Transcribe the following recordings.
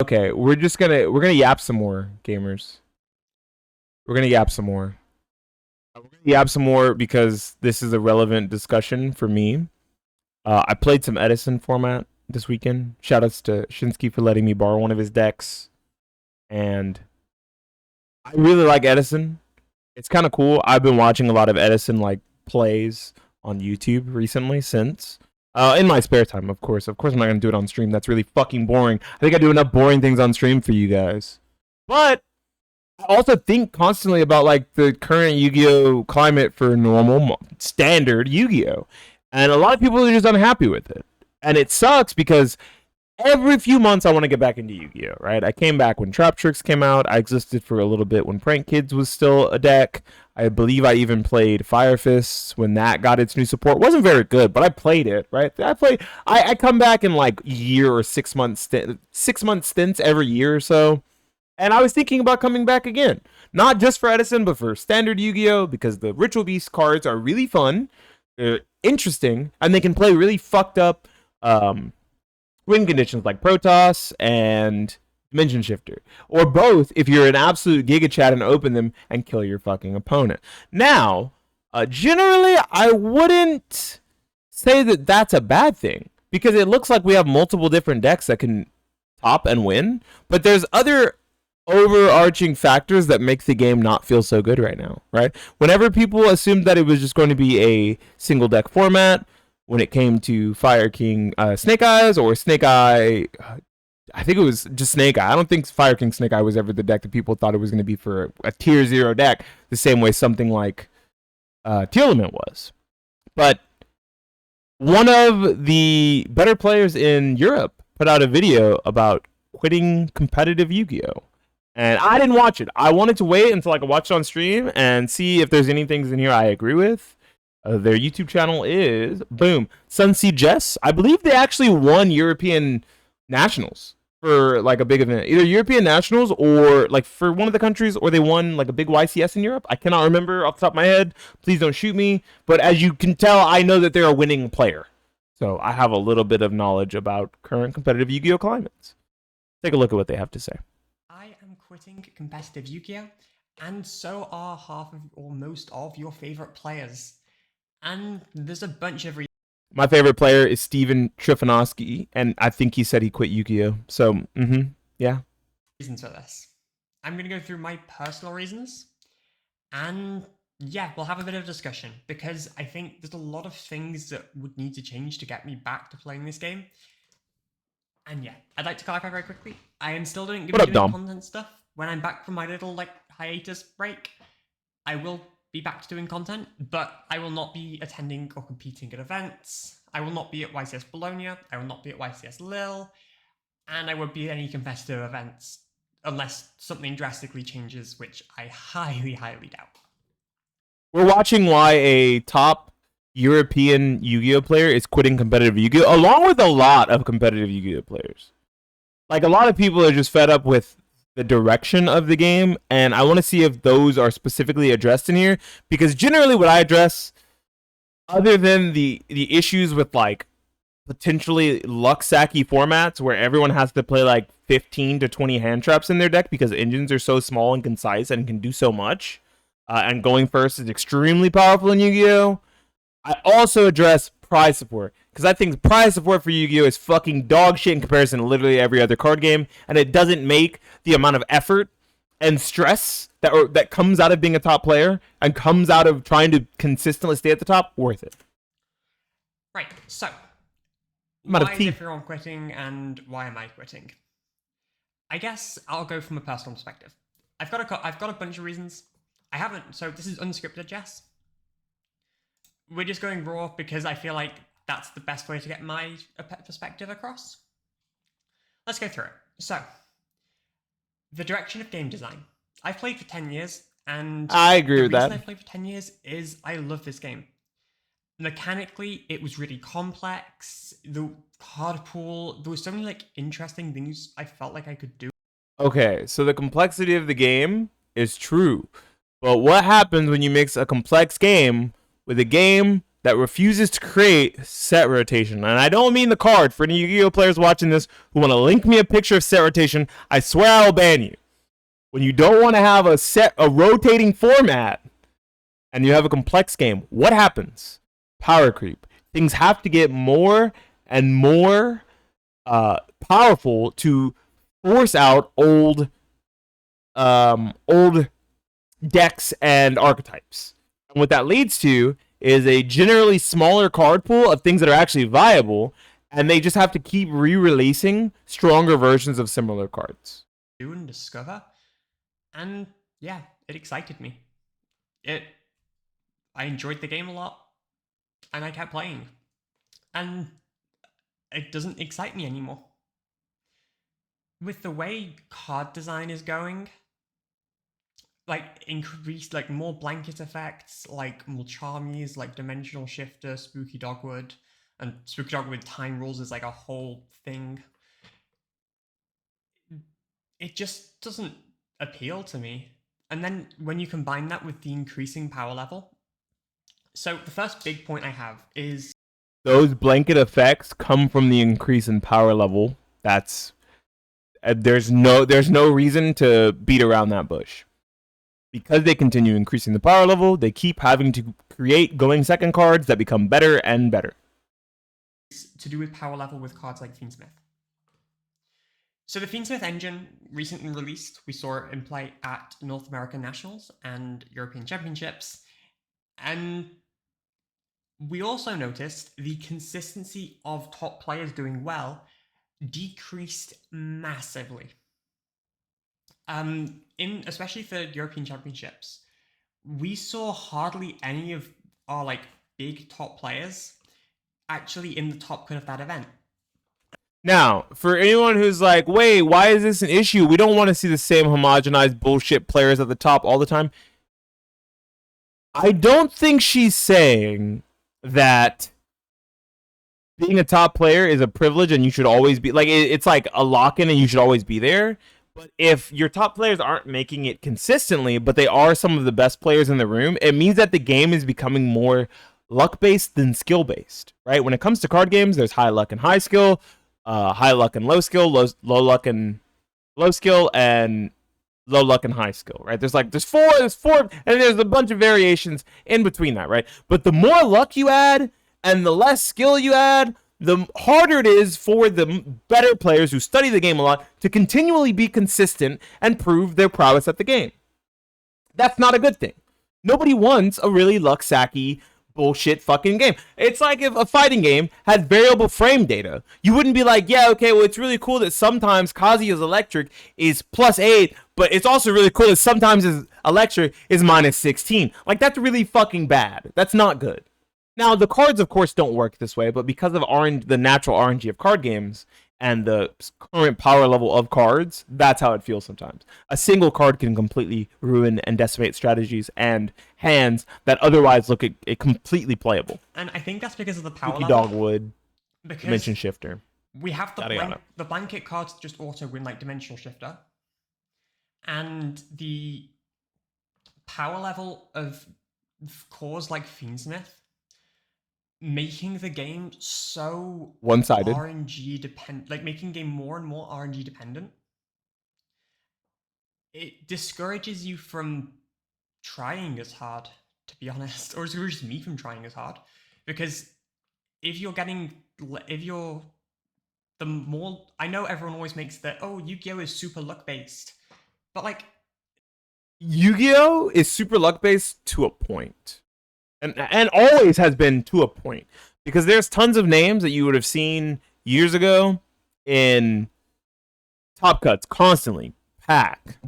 Okay, we're gonna yap some more, gamers. We're gonna yap some more. We're gonna yap some more because this is a relevant discussion for me. I played some Edison format this weekend. Shoutouts to Shinsky for letting me borrow one of his decks, and I really like Edison. It's kind of cool. I've been watching a lot of Edison like plays on YouTube recently since. In my spare time, of course. Of course, I'm not gonna do it on stream. That's really fucking boring. I think I do enough boring things on stream for you guys. But I also think constantly about like the current Yu-Gi-Oh climate for normal standard Yu-Gi-Oh, and a lot of people are just unhappy with it, and it sucks because every few months I want to get back into Yu-Gi-Oh, right? I came back when Trap Tricks came out. I existed for a little bit when Prank Kids was still a deck. I believe I even played Fire Fists when that got its new support. It wasn't very good, but I played it, right? I come back in like year or 6 month 6 month stints every year or so. And I was thinking about coming back again. Not just for Edison, but for standard Yu-Gi-Oh! Because the Ritual Beast cards are really fun. They're interesting, and they can play really fucked up win conditions like Protoss and Dimension Shifter, or both if you're an absolute Giga Chat and open them and kill your fucking opponent. Now, generally, I wouldn't say that that's a bad thing because it looks like we have multiple different decks that can top and win, but there's other overarching factors that make the game not feel so good right now, right? Whenever people assumed that it was just going to be a single deck format, when it came to Fire King Snake Eyes or Snake Eye, I think it was just Snake Eye. I don't think Fire King Snake Eye was ever the deck that people thought it was going to be for a tier 0 deck, the same way something like Tearlament was. But one of the better players in Europe put out a video about quitting competitive Yu-Gi-Oh! And I didn't watch it. I wanted to wait until I could watch it on stream and see if there's any things in here I agree with. Their YouTube channel is, boom, Sunsea Jess. I believe they actually won European Nationals for like a big event. Either European Nationals or like for one of the countries, or they won like a big YCS in Europe. I cannot remember off the top of my head. Please don't shoot me. But as you can tell, I know that they're a winning player. So I have a little bit of knowledge about current competitive Yu-Gi-Oh climates. Take a look at what they have to say. I am quitting competitive Yu-Gi-Oh! And so are half of or most of your favorite players. And there's a bunch of my favorite player is Steven Trifanowski, and I think he said he quit Yu-Gi-Oh! So, yeah. reasons for this. I'm going to go through my personal reasons, and yeah, we'll have a bit of a discussion, because I think there's a lot of things that would need to change to get me back to playing this game. And yeah, I'd like to clarify very quickly, I am still doing content stuff. When I'm back from my little hiatus break, I will be back to doing content, but I will not be attending or competing at events. I will not be at YCS Bologna. I will not be at YCS Lille, and I won't be at any competitive events unless something drastically changes, which I highly, highly doubt. We're watching why a top European Yu-Gi-Oh player is quitting competitive Yu-Gi-Oh, along with a lot of competitive Yu-Gi-Oh players. Like, a lot of people are just fed up with the direction of the game, and I want to see if those are specifically addressed in here, because generally what I address, other than the issues with like potentially luck-sacky formats where everyone has to play like 15 to 20 hand traps in their deck because engines are so small and concise and can do so much, and going first is extremely powerful in Yu-Gi-Oh! I also address prize support, because I think prize support for Yu-Gi-Oh! Is fucking dog shit in comparison to literally every other card game, and it doesn't make the amount of effort and stress that comes out of being a top player and comes out of trying to consistently stay at the top worth it. Right, so why is everyone quitting and why am I quitting? I guess I'll go from a personal perspective. I've got a bunch of reasons. So this is unscripted, Jess. We're just going raw because I feel like that's the best way to get my perspective across. Let's go through it. So, the direction of game design. I've played for 10 years, and I agree with that. The reason I've played for 10 years is I love this game. Mechanically, it was really complex. The card pool, there was so many interesting things I felt like I could do. Okay, so the complexity of the game is true. But what happens when you mix a complex game with a game that refuses to create set rotation. And I don't mean the card. For any Yu-Gi-Oh players watching this who want to link me a picture of set rotation, I swear I'll ban you. When you don't want to have a rotating format and you have a complex game, what happens? Power creep. Things have to get more and more powerful to force out old decks and archetypes. And what that leads to is a generally smaller card pool of things that are actually viable, and they just have to keep re-releasing stronger versions of similar cards. Do and discover, and yeah, it excited me. I enjoyed the game a lot, and I kept playing, and it doesn't excite me anymore. With the way card design is going, like increased, like more blanket effects, like Mulchamis, like Dimensional Shifter, Spooky Dogwood, and Spooky Dogwood time rules is like a whole thing. It just doesn't appeal to me. And then when you combine that with the increasing power level, so the first big point I have is those blanket effects come from the increase in power level. That's there's no reason to beat around that bush. Because they continue increasing the power level, they keep having to create going second cards that become better and better. To do with power level with cards like Fiendsmith. So the Fiendsmith engine recently released, we saw it in play at North American Nationals and European Championships, and we also noticed the consistency of top players doing well decreased massively. Especially for European Championships, we saw hardly any of our like big top players actually in the top cut of that event. Now, for anyone who's like, wait, why is this an issue? We don't want to see the same homogenized bullshit players at the top all the time. I don't think she's saying that being a top player is a privilege and you should always be like, it's like a lock-in and you should always be there. But if your top players aren't making it consistently, but they are some of the best players in the room, it means that the game is becoming more luck-based than skill-based, right? When it comes to card games, there's high luck and high skill, high luck and low skill, low luck and low skill, and low luck and high skill, right? There's four, and there's a bunch of variations in between that, right? But the more luck you add and the less skill you add, the harder it is for the better players who study the game a lot to continually be consistent and prove their prowess at the game. That's not a good thing. Nobody wants a really luck-sacky bullshit fucking game. It's like if a fighting game had variable frame data. You wouldn't be like, yeah, okay, well, it's really cool that sometimes Kazuya's electric is +8, but it's also really cool that sometimes his electric is -16. Like, that's really fucking bad. That's not good. Now, the cards, of course, don't work this way, but because of the natural RNG of card games and the current power level of cards, that's how it feels sometimes. A single card can completely ruin and decimate strategies and hands that otherwise look completely playable. And I think that's because of the power Spooky level. Dogwood, Dimension Shifter. We have the blanket cards just auto win like Dimensional Shifter. And the power level of cores like Fiendsmith making the game so one-sided, RNG dependent, like making the game more and more RNG dependent. It discourages you from trying as hard, to be honest, or it discourages me from trying as hard, because if you're the more, I know everyone always makes that, oh, Yu-Gi-Oh is super luck based, but like Yu-Gi-Oh is super luck based to a point. And always has been to a point. Because there's tons of names that you would have seen years ago in top cuts constantly. Pack.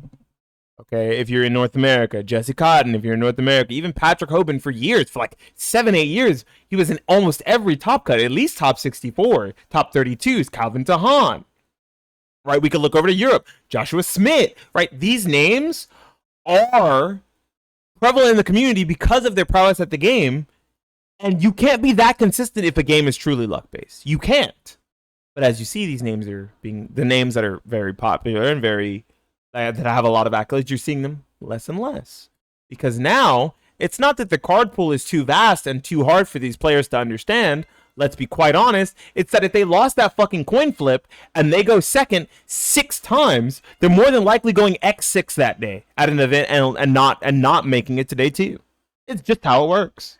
Okay, if you're in North America. Jesse Cotton, if you're in North America. Even Patrick Hoban for years, for like 7-8 years, he was in almost every top cut. At least top 64, top 32s. Calvin Tahan. Right, we could look over to Europe. Joshua Smith. Right, these names are prevalent in the community because of their prowess at the game, and you can't be that consistent if a game is truly luck-based. You can't. But as you see, these names are being the names that are very popular and that have a lot of accolades. You're seeing them less and less because now It's not that the card pool is too vast and too hard for these players to understand. Let's be quite honest. It's that if they lost that fucking coin flip and they go second 6 times, they're more than likely going X6 that day at an event and not making it to day 2. It's just how it works.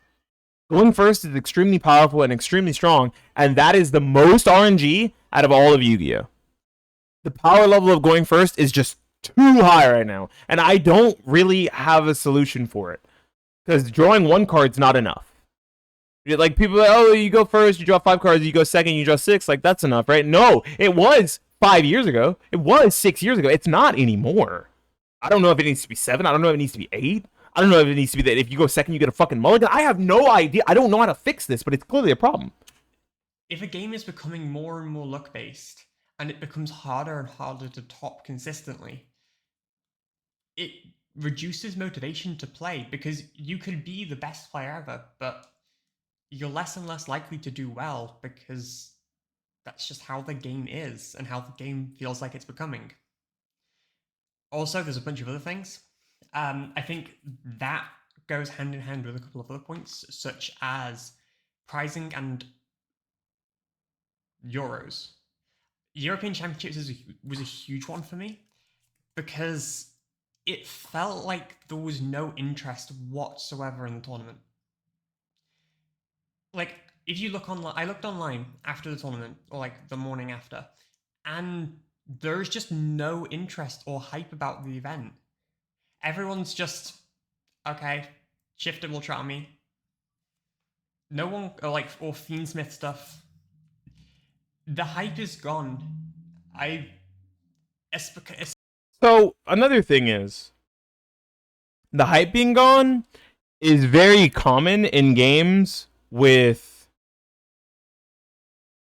Going first is extremely powerful and extremely strong, and that is the most RNG out of all of Yu-Gi-Oh! The power level of going first is just too high right now, and I don't really have a solution for it. Because drawing 1 card's not enough. Like, people are like, oh, you go first, you draw 5 cards, you go second, you draw 6, like, that's enough, right? No, it was 5 years ago. It was 6 years ago. It's not anymore. I don't know if it needs to be 7. I don't know if it needs to be 8. I don't know if it needs to be that if you go second, you get a fucking mulligan. I have no idea. I don't know how to fix this, but it's clearly a problem. If a game is becoming more and more luck-based, and it becomes harder and harder to top consistently, it reduces motivation to play, because you could be the best player ever, but you're less and less likely to do well, because that's just how the game is, and how the game feels like it's becoming. Also, there's a bunch of other things. I think that goes hand in hand with a couple of other points, such as pricing and Euros. European Championships was a huge one for me, because it felt like there was no interest whatsoever in the tournament. Like, if you look online, I looked online after the tournament, or like the morning after, and there's just no interest or hype about the event. Everyone's just, okay, Shifter will try me. No one, or Fiendsmith stuff. The hype is gone. So, another thing is, the hype being gone is very common in games with...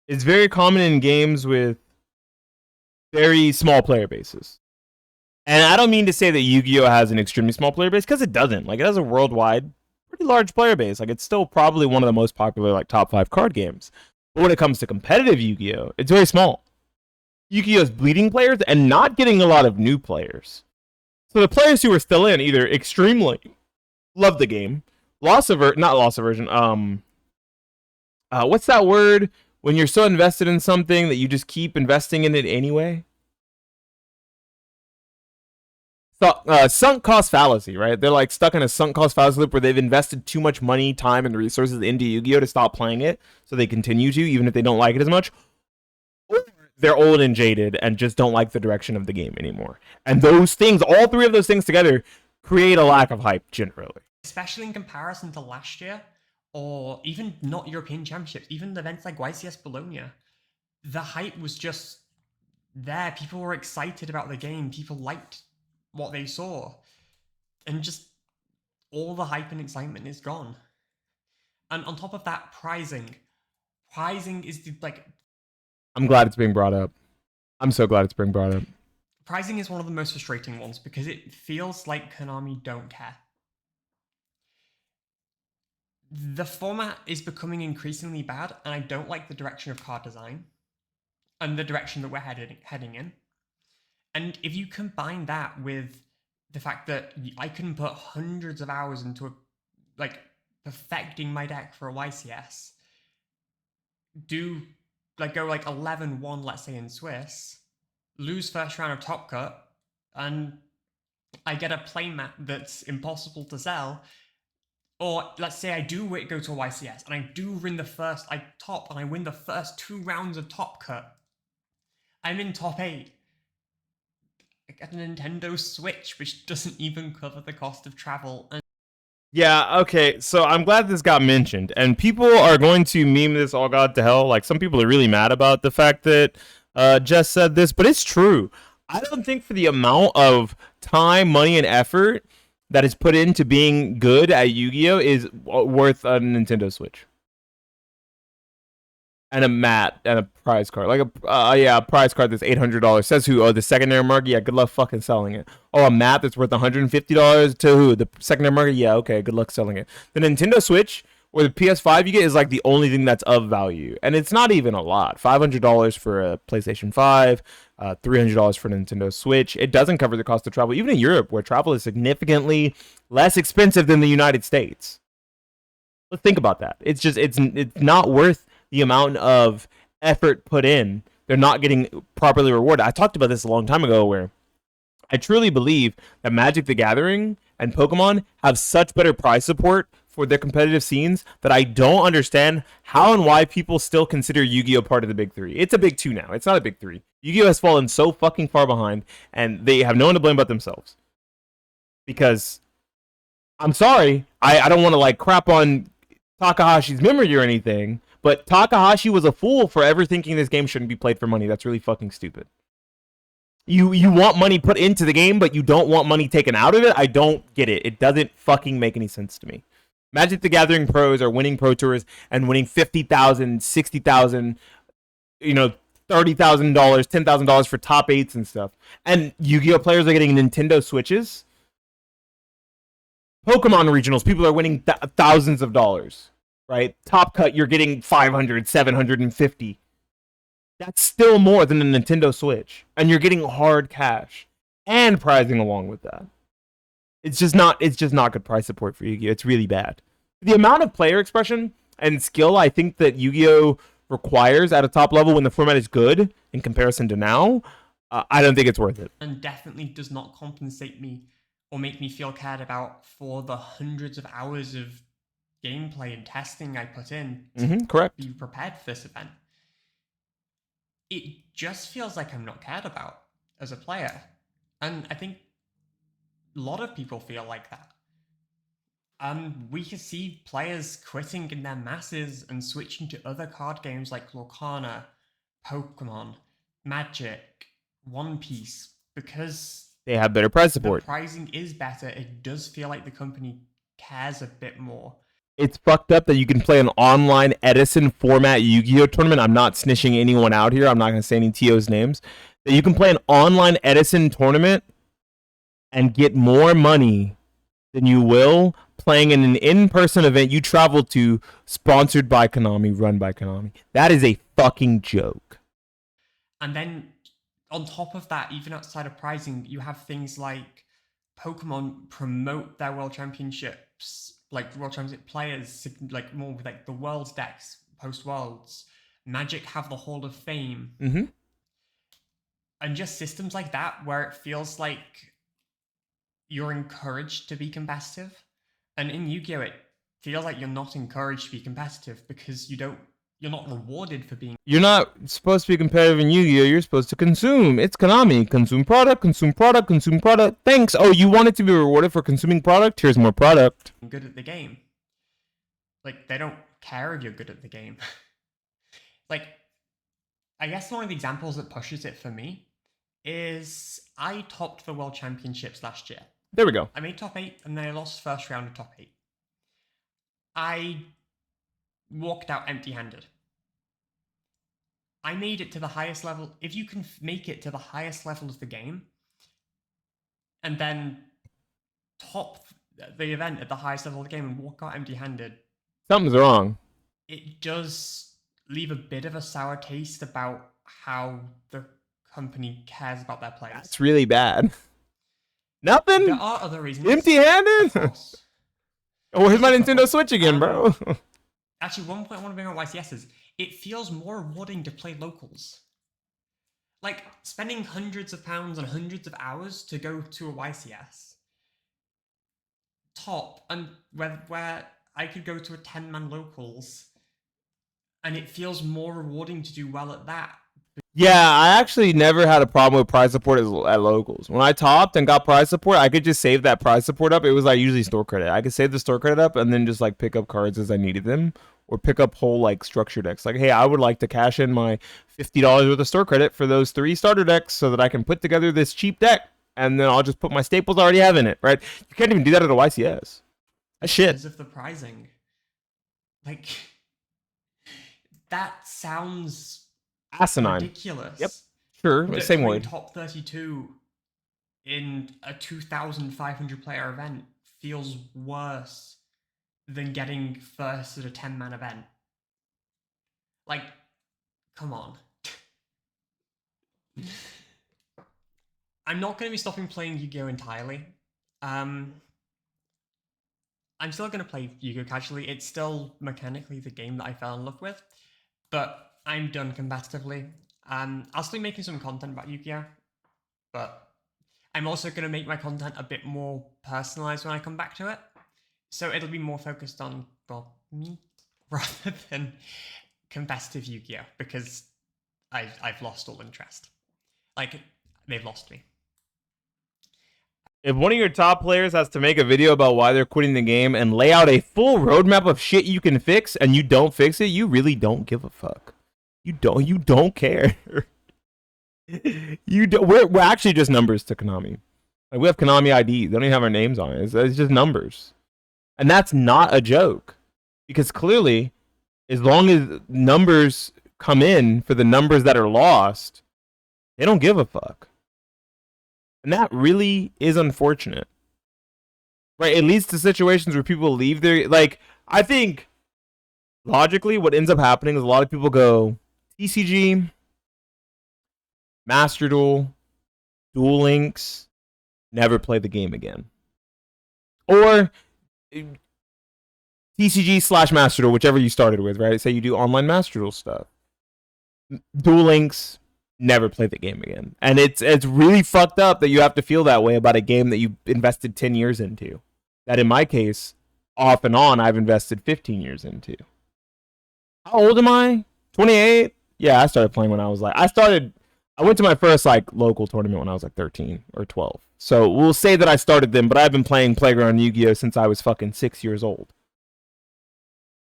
It's very common in games with very small player bases. And I don't mean to say that Yu-Gi-Oh! Has an extremely small player base, because it doesn't. Like, it has a worldwide, pretty large player base. Like, it's still probably one of the most popular, like, top 5 card games. But when it comes to competitive Yu-Gi-Oh!, it's very small. Yu-Gi-Oh! Is bleeding players and not getting a lot of new players. So the players who are still in either extremely love the game, not loss aversion, what's that word when you're so invested in something that you just keep investing in it anyway? So, sunk cost fallacy, right? They're like stuck in a sunk cost fallacy loop where they've invested too much money, time, and resources into Yu-Gi-Oh! To stop playing it, so they continue to, even if they don't like it as much. Or they're old and jaded and just don't like the direction of the game anymore. And those things, all 3 of those things together, create a lack of hype generally. Especially in comparison to last year, or even not European Championships, even events like YCS Bologna, the hype was just there. People were excited about the game. People liked what they saw, and just all the hype and excitement is gone. And on top of that, pricing is I'm glad it's being brought up. I'm so glad it's being brought up. Pricing is one of the most frustrating ones, because it feels like Konami don't care. The format is becoming increasingly bad, and I don't like the direction of card design and the direction that we're heading in. And if you combine that with the fact that I can put hundreds of hours into perfecting my deck for a YCS, go 11-1, let's say, in Swiss, lose first round of Top Cut, and I get a playmat that's impossible to sell. Or let's say I do go to a YCS and I do win I win the first 2 rounds of Top Cut. I'm in top 8. I get a Nintendo Switch, which doesn't even cover the cost of travel. Yeah, okay, so I'm glad this got mentioned, and people are going to meme this all god to hell. Like, some people are really mad about the fact that Jess said this, but it's true. I don't think for the amount of time, money, and effort that is put into being good at Yu-Gi-Oh! Is worth a Nintendo Switch. And a mat and a prize card. Like a prize card that's $800. Says who? Oh, the secondary market? Yeah, good luck fucking selling it. Oh, a mat that's worth $150 to who? The secondary market? Yeah, okay, good luck selling it. The Nintendo Switch or the PS5 you get is like the only thing that's of value. And it's not even a lot. $500 for a PlayStation 5. $300 for Nintendo Switch. It doesn't cover the cost of travel, even in Europe, where travel is significantly less expensive than the United States. Let's think about that. It's not worth the amount of effort put in. They're not getting properly rewarded. I talked about this a long time ago, where I truly believe that Magic the Gathering and Pokemon have such better prize support for their competitive scenes that I don't understand how and why people still consider Yu-Gi-Oh part of the big three. It's a big two now. It's not a big three. Yu-Gi-Oh has fallen so fucking far behind, and they have no one to blame but themselves. Because I'm sorry, I don't want to like crap on Takahashi's memory or anything, but Takahashi was a fool for ever thinking this game shouldn't be played for money. That's really fucking stupid. You want money put into the game, but you don't want money taken out of it? I don't get it. It doesn't fucking make any sense to me. Magic the Gathering pros are winning pro tours and winning 50,000, 60,000, you know, $30,000, $10,000 for top eights and stuff. And Yu-Gi-Oh players are getting Nintendo Switches. Pokemon regionals, people are winning thousands of dollars, right? Top cut, you're getting 500, 750. That's still more than a Nintendo Switch, and you're getting hard cash and pricing along with that. It's just not good price support for Yu-Gi-Oh. It's really bad. The amount of player expression and skill I think that Yu-Gi-Oh requires at a top level when the format is good in comparison to now, I don't think it's worth it. And definitely does not compensate me or make me feel cared about for the hundreds of hours of gameplay and testing I put in to Correct. be prepared for this event. It just feels like I'm not cared about as a player. And I think a lot of people feel like that. We can see players quitting in their masses and switching to other card games like Lorcana, Pokemon, Magic, One Piece, because they have better price the support. pricing is better. It does feel like the company cares a bit more. It's fucked up that you can play an online Edison format Yu-Gi-Oh tournament. I'm not snitching anyone out here. I'm not going to say any TO's names. That you can play an online Edison tournament and get more money than you will playing in an in-person event you travel to, sponsored by Konami, run by Konami. That is a fucking joke. And then on top of that, even outside of pricing, you have things like Pokemon promote their World Championships, like World Championship players, like more with like the Worlds decks, post Worlds. Magic have the Hall of Fame. And just systems like that where it feels like you're encouraged to be competitive. And in Yu-Gi-Oh, it feels like you're not encouraged to be competitive because you're not rewarded for being. You're not supposed to be competitive in Yu-Gi-Oh! You're supposed to consume. It's Konami. Consume product, consume product, consume product. Thanks. Oh, you wanted to be rewarded for consuming product? Here's more product. Good at the game. Like, they don't care if you're good at the game. Like, I guess one of the examples that pushes it for me is I topped the World Championships last year. There we go. I made top 8 and then I lost first round of top 8. I walked out empty-handed. I made it to the highest level. If you can make it to the highest level of the game and then top the event at the highest level of the game and walk out empty-handed, something's wrong. It does leave a bit of a sour taste about how the company cares about their players. That's really bad. Nothing? There are other reasons. Empty-handed? Oh, here's my Nintendo Switch again, bro. Actually, one point I want to bring on YCS is it feels more rewarding to play locals. Like, spending hundreds of pounds and hundreds of hours to go to a YCS top, and where I could go to a 10-man locals, and it feels more rewarding to do well at that. Yeah, I actually never had a problem with prize support at locals. When I topped and got prize support, I could just save that prize support up. It was like usually store credit. I could save the store credit up and then just like pick up cards as I needed them, or pick up whole like structure decks. Like, hey, I would like to cash in my $50 worth of store credit for those 3 starter decks so that I can put together this cheap deck, and then I'll just put my staples I already have in it, right? You can't even do that at a YCS. That's shit. Because of the pricing. Like, that sounds asinine. Ridiculous. Yep. Sure. Same word. Top 32 in a 2,500 player event feels worse than getting first at a 10-man event. Like, come on. I'm not going to be stopping playing Yu-Gi-Oh entirely. Um, I'm still going to play Yu-Gi-Oh casually. It's still mechanically the game that I fell in love with, but I'm done competitively. I'll still be making some content about Yu-Gi-Oh, but I'm also going to make my content a bit more personalized when I come back to it. So it'll be more focused on, well, me rather than competitive Yu-Gi-Oh because I've lost all interest. Like, they've lost me. If one of your top players has to make a video about why they're quitting the game and lay out a full roadmap of shit you can fix and you don't fix it, you really don't give a fuck. You don't care. We're actually just numbers to Konami. Like, we have Konami ID. They don't even have our names on it. It's just numbers. And that's not a joke. Because clearly, as long as numbers come in for the numbers that are lost, they don't give a fuck. And that really is unfortunate. Right? It leads to situations where people leave their, like, I think logically what ends up happening is a lot of people go TCG, Master Duel, Duel Links, never play the game again. Or TCG / Master Duel, whichever you started with, right? Say you do online Master Duel stuff. Duel Links, never play the game again. And it's really fucked up that you have to feel that way about a game that you invested 10 years into. That in my case, off and on, I've invested 15 years into. How old am I? 28? Yeah, I started playing when I was like, I went to my first like local tournament when I was like 13 or 12. So we'll say that I started then, but I've been playing Playground Yu-Gi-Oh since I was fucking 6 years old.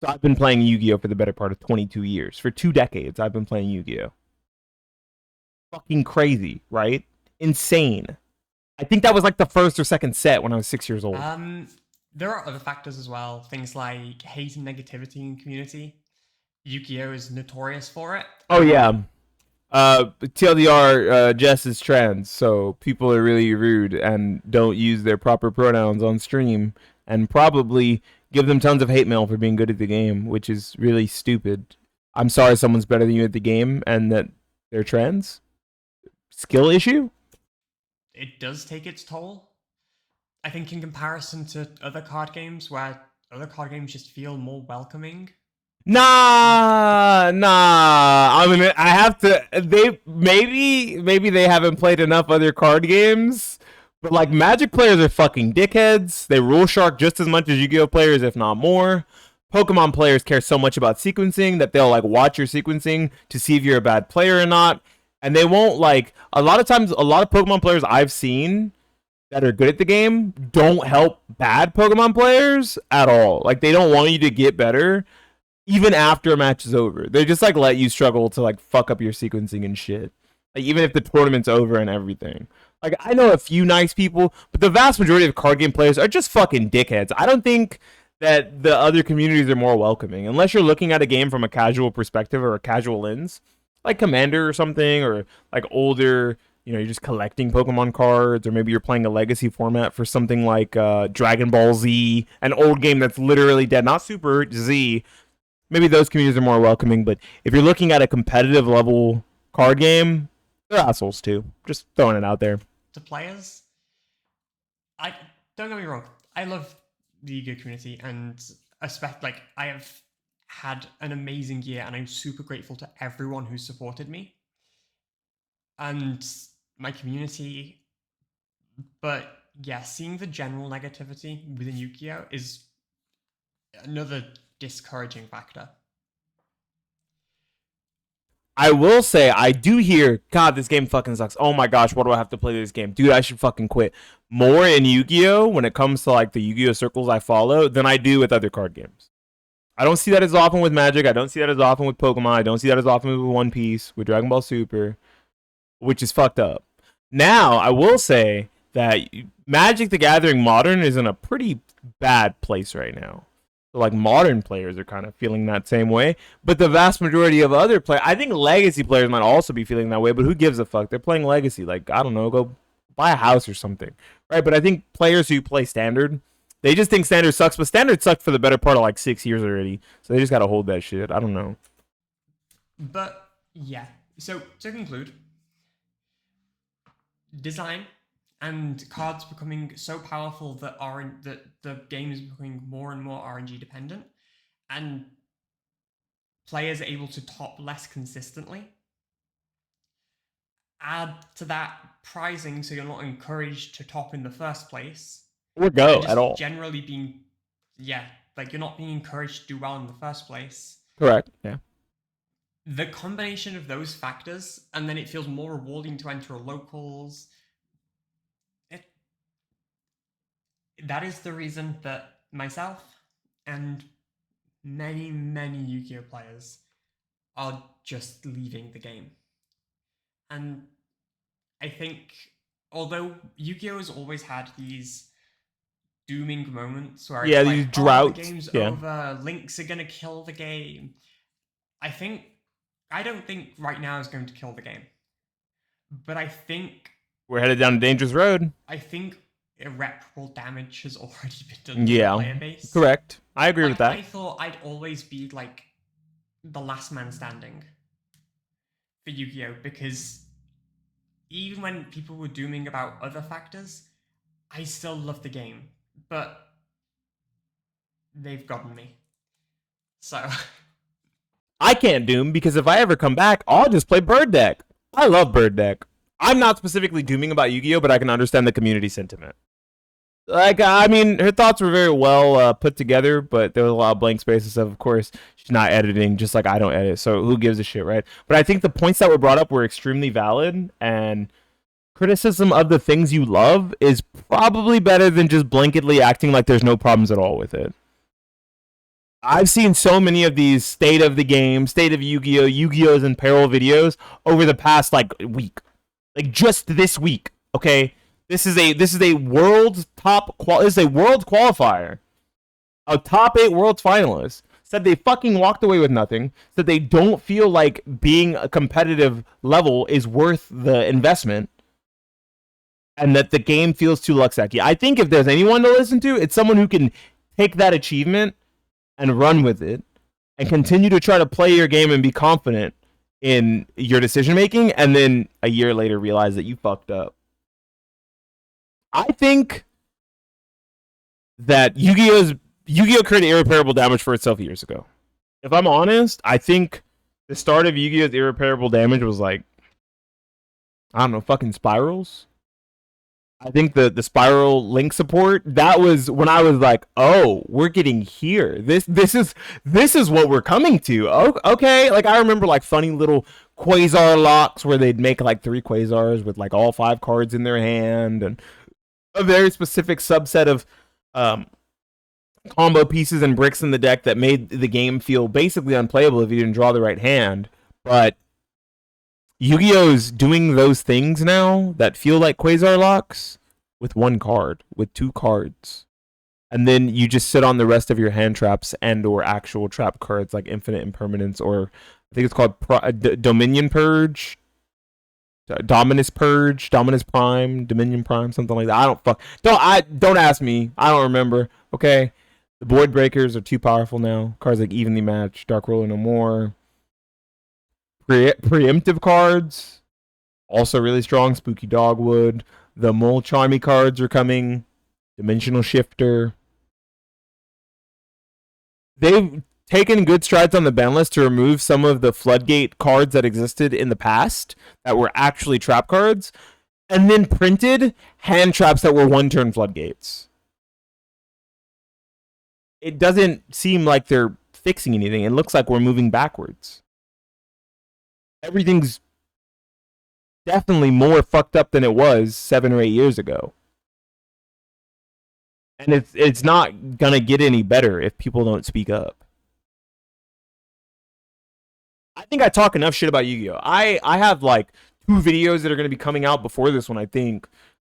So I've been playing Yu-Gi-Oh for the better part of 22 years. For 2 decades, I've been playing Yu-Gi-Oh. Fucking crazy, right? Insane. I think that was like the first or second set when I was 6 years old. There are other factors as well. Things like hate and negativity in community. Yu-Gi-Oh is notorious for it. Oh yeah. TLDR, Jess is trans, so people are really rude and don't use their proper pronouns on stream, and probably give them tons of hate mail for being good at the game, which is really stupid. I'm sorry someone's better than you at the game and that they're trans. Skill issue? It does take its toll. I think in comparison to other card games where other card games just feel more welcoming. Nah. I mean, I have to. They maybe they haven't played enough other card games, but like Magic players are fucking dickheads. They rule shark just as much as Yu-Gi-Oh players, if not more. Pokemon players care so much about sequencing that they'll like watch your sequencing to see if you're a bad player or not, and they won't like. A lot of times, a lot of Pokemon players I've seen that are good at the game don't help bad Pokemon players at all. Like they don't want you to get better even after a match is over. They just like let you struggle to like fuck up your sequencing and shit. Like even if the tournament's over and everything. Like I know a few nice people, but the vast majority of card game players are just fucking dickheads. I don't think that the other communities are more welcoming unless you're looking at a game from a casual perspective or a casual lens, like Commander or something, or like older. You're just collecting Pokemon cards, or maybe you're playing a legacy format for something like Dragon Ball Z, an old game that's literally dead, not Super Z. Maybe those communities are more welcoming, but if you're looking at a competitive level card game, they're assholes too. Just throwing it out there. To players, I don't get me wrong. I love the Yu-Gi-Oh community, and especially like I have had an amazing year, and I'm super grateful to everyone who supported me and my community. But yeah, seeing the general negativity within Yu-Gi-Oh is another discouraging factor. I will say, I do hear, God, this game fucking sucks. Oh my gosh, why do I have to play this game? Dude, I should fucking quit. More in Yu-Gi-Oh! When it comes to like the Yu-Gi-Oh! Circles I follow than I do with other card games. I don't see that as often with Magic. I don't see that as often with Pokemon. I don't see that as often with One Piece, with Dragon Ball Super, which is fucked up. Now, I will say that Magic the Gathering Modern is in a pretty bad place right now. So, like, modern players are kind of feeling that same way. But the vast majority of other players, I think legacy players might also be feeling that way, but who gives a fuck? They're playing legacy. Like, I don't know, go buy a house or something. Right? But I think players who play standard, they just think standard sucks, but standard sucked for the better part of like 6 years already. So they just got to hold that shit. I don't know. But yeah, so to conclude, design and cards becoming so powerful that the game is becoming more and more RNG dependent, and players are able to top less consistently. Add to that pricing, so you're not encouraged to top in the first place, Or and go at just all. generally being, yeah, like you're not being encouraged to do well in the first place. Correct. Yeah. The combination of those factors, and then it feels more rewarding to enter locals. It, that is the reason that myself and many, many Yu-Gi-Oh players are just leaving the game. And I think, although Yu-Gi-Oh has always had these dooming moments where Yeah, it's like, these oh, the droughts. game's Yeah. over, Links are gonna kill the game. I think, I don't think right now is going to kill the game, but We're headed down a dangerous road. I think irreparable damage has already been done to the Yeah. player base. Correct. I agree with Like, that. I thought I'd always be like the last man standing for Yu-Gi-Oh, because even when people were dooming about other factors, I still love the game, but they've gotten me. So I can't doom because if I ever come back, I'll just play Bird Deck. I love Bird Deck. I'm not specifically dooming about Yu-Gi-Oh, but I can understand the community sentiment. Like, I mean, her thoughts were very well put together, but there was a lot of blank spaces. Of course, she's not editing, just like I don't edit. So who gives a shit, right? But I think the points that were brought up were extremely valid, and criticism of the things you love is probably better than just blanketly acting like there's no problems at all with it. I've seen so many of these state of the game, state of Yu-Gi-Oh, Yu-Gi-Oh's in peril videos over the past like week, like just this week. Okay, this is a world this is a world qualifier, a top 8 world finalist. Said they fucking walked away with nothing. Said they don't feel like being a competitive level is worth the investment, and that the game feels too luxacky. I think if there's anyone to listen to, it's someone who can take that achievement and run with it and continue to try to play your game and be confident in your decision making, and then a year later realize that you fucked up. I think that Yu-Gi-Oh created irreparable damage for itself years ago. If I'm honest, I think the start of Yu-Gi-Oh's irreparable damage was like, I don't know, fucking spirals. I think the spiral link support, that was when I was like, oh, we're getting here. This is what we're coming to. Oh, okay. Like I remember like funny little quasar locks where they'd make like 3 quasars with like all 5 cards in their hand, and a very specific subset of um, combo pieces and bricks in the deck that made the game feel basically unplayable if you didn't draw the right hand. But Yu-Gi-Oh's doing those things now that feel like Quasar locks with 1 card, with 2 cards. And then you just sit on the rest of your hand traps and or actual trap cards like Infinite Impermanence, or I think it's called Dominion Purge, Dominus Purge, Dominus Prime, Dominion Prime, something like that. Don't ask me. I don't remember. Okay. The Void Breakers are too powerful now. Cards like Evenly Matched, Dark Ruler No More. Preemptive cards, also really strong. Spooky Dogwood. The Mole Charmy cards are coming. Dimensional Shifter. They've taken good strides on the ban list to remove some of the floodgate cards that existed in the past that were actually trap cards, and then printed hand traps that were 1-turn floodgates. It doesn't seem like they're fixing anything. It looks like we're moving backwards. Everything's definitely more fucked up than it was 7 or 8 years ago. And it's not gonna get any better if people don't speak up. I think I talk enough shit about Yu-Gi-Oh. I have like 2 videos that are gonna be coming out before this one, I think,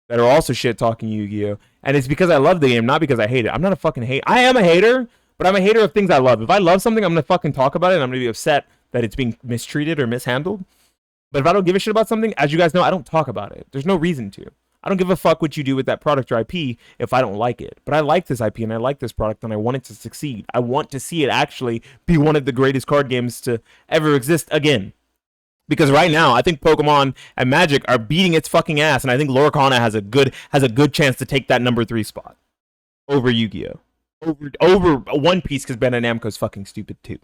that are also shit talking Yu-Gi-Oh. And it's because I love the game, not because I hate it. I'm not a fucking hate. I am a hater, but I'm a hater of things I love. If I love something, I'm gonna fucking talk about it, and I'm gonna be upset that it's being mistreated or mishandled. But if I don't give a shit about something, as you guys know, I don't talk about it. There's no reason to. I don't give a fuck what you do with that product or IP if I don't like it. But I like this IP and I like this product and I want it to succeed. I want to see it actually be one of the greatest card games to ever exist again. Because right now, I think Pokemon and Magic are beating its fucking ass, and I think Lorcana has a good chance to take that number 3 spot over Yu-Gi-Oh. Over One Piece, because Bandai Namco is fucking stupid too.